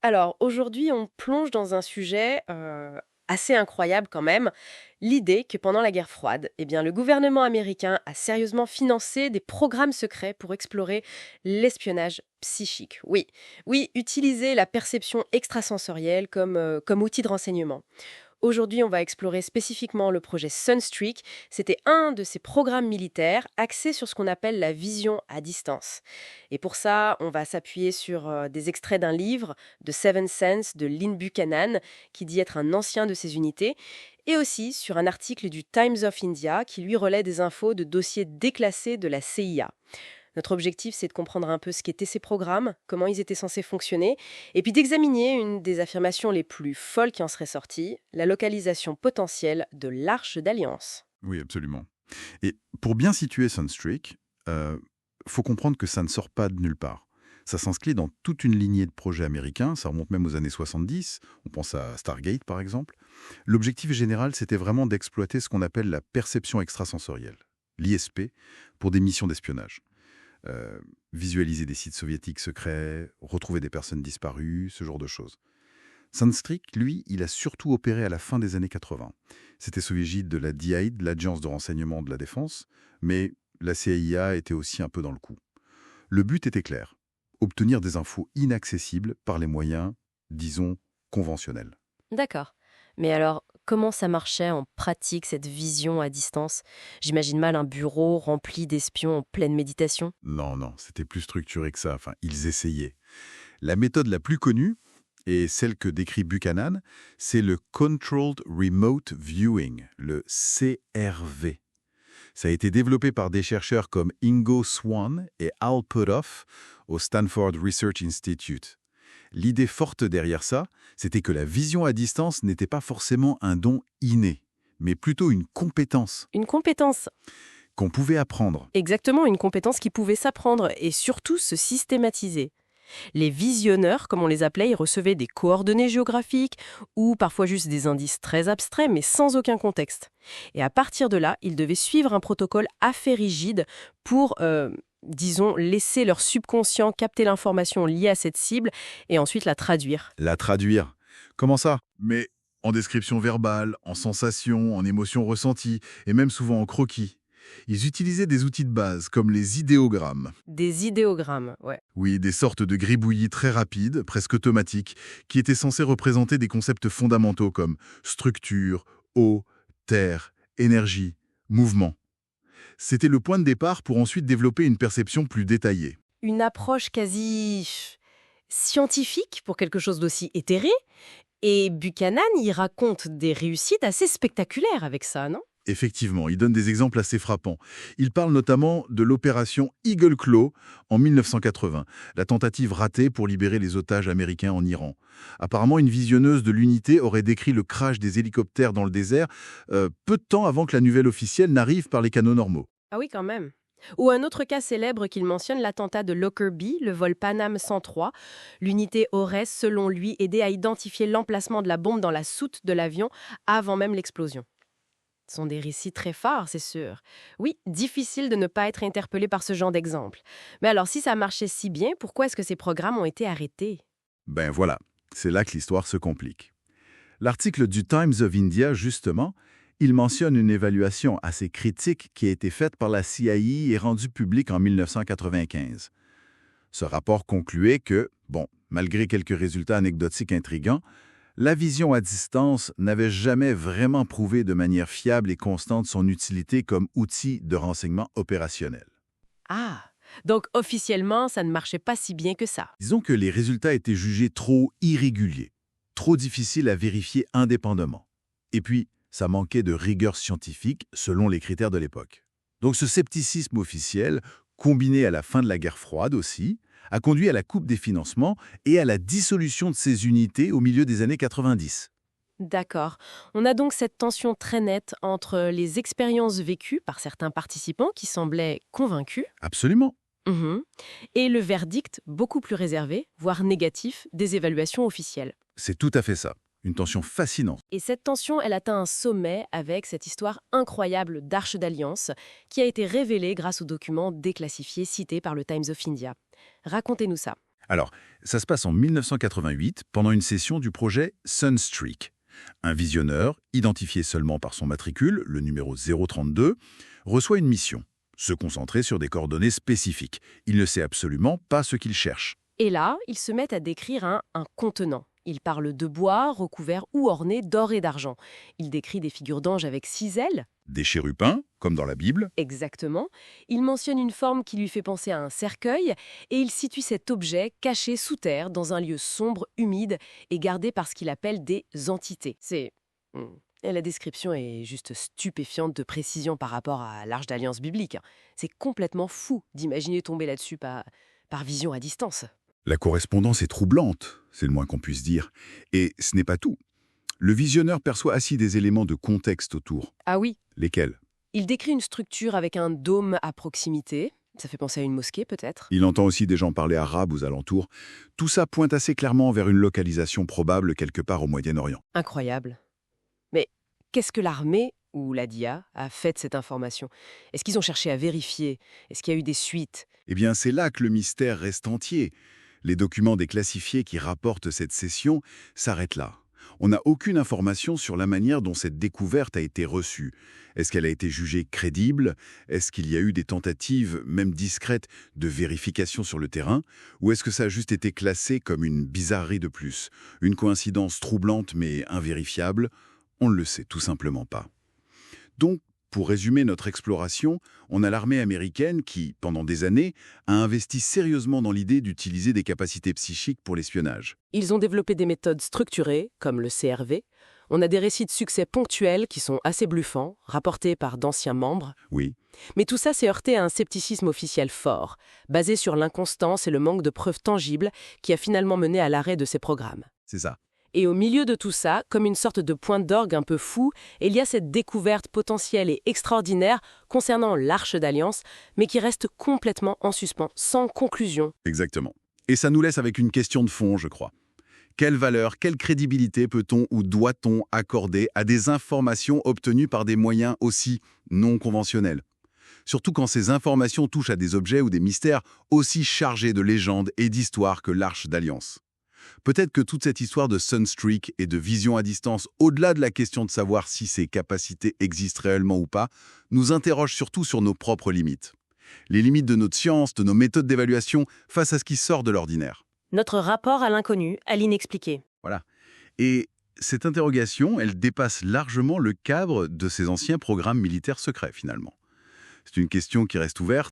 Alors, aujourd'hui, on plonge dans un sujet assez incroyable quand même, l'idée que pendant la guerre froide, eh bien, le gouvernement américain a sérieusement financé des programmes secrets pour explorer l'espionnage psychique. Oui, oui, utiliser la perception extrasensorielle comme outil de renseignement. Aujourd'hui, on va explorer spécifiquement le projet Sunstreak. C'était un de ces programmes militaires axés sur ce qu'on appelle la vision à distance. Et pour ça, on va s'appuyer sur des extraits d'un livre de Seven Sense de Lynn Buchanan, qui dit être un ancien de ces unités, et aussi sur un article du Times of India qui lui relaie des infos de dossiers déclassés de la CIA. Notre objectif, c'est de comprendre un peu ce qu'étaient ces programmes, comment ils étaient censés fonctionner, et puis d'examiner une des affirmations les plus folles qui en serait sortie, la localisation potentielle de l'Arche d'Alliance. Oui, absolument. Et pour bien situer Sunstreak, faut comprendre que ça ne sort pas de nulle part. Ça s'inscrit dans toute une lignée de projets américains, ça remonte même aux années 70, on pense à Stargate par exemple. L'objectif général, c'était vraiment d'exploiter ce qu'on appelle la perception extrasensorielle, l'ISP, pour des missions d'espionnage. Euh, Visualiser des sites soviétiques secrets, retrouver des personnes disparues, ce genre de choses. Sunstreak, lui, il a surtout opéré à la fin des années 80. C'était sous l'égide de la DIAID, l'Agence de renseignement de la défense, mais la CIA était aussi un peu dans le coup. Le but était clair, obtenir des infos inaccessibles par les moyens, disons, conventionnels. D'accord. Mais alors, comment ça marchait en pratique, cette vision à distance? J'imagine mal un bureau rempli d'espions en pleine méditation. Non, non, c'était plus structuré que ça, enfin, ils essayaient. La méthode la plus connue, et celle que décrit Buchanan, c'est le Controlled Remote Viewing, le CRV. Ça a été développé par des chercheurs comme Ingo Swann et Al Puthoff au Stanford Research Institute. L'idée forte derrière ça, c'était que la vision à distance n'était pas forcément un don inné, mais plutôt une compétence Une compétence. qu'on pouvait apprendre. Exactement, une compétence qui pouvait s'apprendre et surtout se systématiser. Les visionneurs, comme on les appelait, ils recevaient des coordonnées géographiques ou parfois juste des indices très abstraits mais sans aucun contexte. Et à partir de là, ils devaient suivre un protocole assez rigide pour, disons, laisser leur subconscient capter l'information liée à cette cible et ensuite la traduire. La traduire. Comment ça? Mais en description verbale, en sensations, en émotions ressenties, et même souvent en croquis. Ils utilisaient des outils de base, comme les idéogrammes. Des idéogrammes, ouais. Oui, des sortes de gribouillis très rapides, presque automatiques, qui étaient censés représenter des concepts fondamentaux comme structure, eau, terre, énergie, mouvement. C'était le point de départ pour ensuite développer une perception plus détaillée. Une approche quasi scientifique pour quelque chose d'aussi éthéré. Et Buchanan y raconte des réussites assez spectaculaires avec ça, non? Effectivement, il donne des exemples assez frappants. Il parle notamment de l'opération Eagle Claw en 1980, la tentative ratée pour libérer les otages américains en Iran. Apparemment, une visionneuse de l'unité aurait décrit le crash des hélicoptères dans le désert peu de temps avant que la nouvelle officielle n'arrive par les canaux normaux. Ah oui, quand même. Ou un autre cas célèbre qu'il mentionne, l'attentat de Lockerbie, le vol Panam 103. L'unité aurait, selon lui, aidé à identifier l'emplacement de la bombe dans la soute de l'avion avant même l'explosion. Ce sont des récits très forts, c'est sûr. Oui, difficile de ne pas être interpellé par ce genre d'exemple. Mais alors, si ça marchait si bien, pourquoi est-ce que ces programmes ont été arrêtés? Ben voilà, c'est là que l'histoire se complique. L'article du Times of India, justement, il mentionne une évaluation assez critique qui a été faite par la CIA et rendue publique en 1995. Ce rapport concluait que, bon, malgré quelques résultats anecdotiques intrigants, la vision à distance n'avait jamais vraiment prouvé de manière fiable et constante son utilité comme outil de renseignement opérationnel. Ah, donc officiellement, ça ne marchait pas si bien que ça. Disons que les résultats étaient jugés trop irréguliers, trop difficiles à vérifier indépendamment. Et puis, ça manquait de rigueur scientifique selon les critères de l'époque. Donc ce scepticisme officiel, combiné à la fin de la guerre froide aussi, a conduit à la coupe des financements et à la dissolution de ces unités au milieu des années 90. D'accord. On a donc cette tension très nette entre les expériences vécues par certains participants qui semblaient convaincus Absolument. mhm, et le verdict beaucoup plus réservé, voire négatif, des évaluations officielles. C'est tout à fait ça. Une tension fascinante. Et cette tension, elle atteint un sommet avec cette histoire incroyable d'Arche d'Alliance qui a été révélée grâce aux documents déclassifiés cités par le Times of India. Racontez-nous ça. Alors, ça se passe en 1988, pendant une session du projet Sunstreak. Un visionneur, identifié seulement par son matricule, le numéro 032, reçoit une mission, se concentrer sur des coordonnées spécifiques. Il ne sait absolument pas ce qu'il cherche. Et là, ils se mettent à décrire un contenant. Il parle de bois recouvert ou orné d'or et d'argent. Il décrit des figures d'anges avec 6 ailes. Des chérubins, comme dans la Bible. Exactement. Il mentionne une forme qui lui fait penser à un cercueil et il situe cet objet caché sous terre dans un lieu sombre, humide et gardé par ce qu'il appelle des entités. Et la description est juste stupéfiante de précision par rapport à l'Arche d'Alliance biblique. C'est complètement fou d'imaginer tomber là-dessus par vision à distance. La correspondance est troublante, c'est le moins qu'on puisse dire. Et ce n'est pas tout. Le visionneur perçoit ainsi des éléments de contexte autour. Ah oui, Lesquels? il décrit une structure avec un dôme à proximité. Ça fait penser à une mosquée peut-être. Il entend aussi des gens parler arabe aux alentours. Tout ça pointe assez clairement vers une localisation probable quelque part au Moyen-Orient. Incroyable. Mais qu'est-ce que l'armée ou la DIA a fait de cette information? Est-ce qu'ils ont cherché à vérifier? Est-ce qu'il y a eu des suites? Eh bien, c'est là que le mystère reste entier. Les documents déclassifiés qui rapportent cette session s'arrêtent là. On n'a aucune information sur la manière dont cette découverte a été reçue. Est-ce qu'elle a été jugée crédible? Est-ce qu'il y a eu des tentatives, même discrètes, de vérification sur le terrain? Ou est-ce que ça a juste été classé comme une bizarrerie de plus? Une coïncidence troublante mais invérifiable? On ne le sait tout simplement pas. Donc, pour résumer notre exploration, on a l'armée américaine qui, pendant des années, a investi sérieusement dans l'idée d'utiliser des capacités psychiques pour l'espionnage. Ils ont développé des méthodes structurées, comme le CRV. On a des récits de succès ponctuels qui sont assez bluffants, rapportés par d'anciens membres. Oui, Mais tout ça s'est heurté à un scepticisme officiel fort, basé sur l'inconstance et le manque de preuves tangibles qui a finalement mené à l'arrêt de ces programmes. c'est ça. Et au milieu de tout ça, comme une sorte de point d'orgue un peu fou, il y a cette découverte potentielle et extraordinaire concernant l'Arche d'Alliance, mais qui reste complètement en suspens, sans conclusion. Exactement. Et ça nous laisse avec une question de fond, je crois. Quelle valeur, quelle crédibilité peut-on ou doit-on accorder à des informations obtenues par des moyens aussi non conventionnels? Surtout quand ces informations touchent à des objets ou des mystères aussi chargés de légendes et d'histoires que l'Arche d'Alliance. Peut-être que toute cette histoire de Sunstreak et de vision à distance, au-delà de la question de savoir si ces capacités existent réellement ou pas, nous interroge surtout sur nos propres limites. Les limites de notre science, de nos méthodes d'évaluation face à ce qui sort de l'ordinaire. Notre rapport à l'inconnu, à l'inexpliqué. Voilà. Et cette interrogation, elle dépasse largement le cadre de ces anciens programmes militaires secrets, finalement. C'est une question qui reste ouverte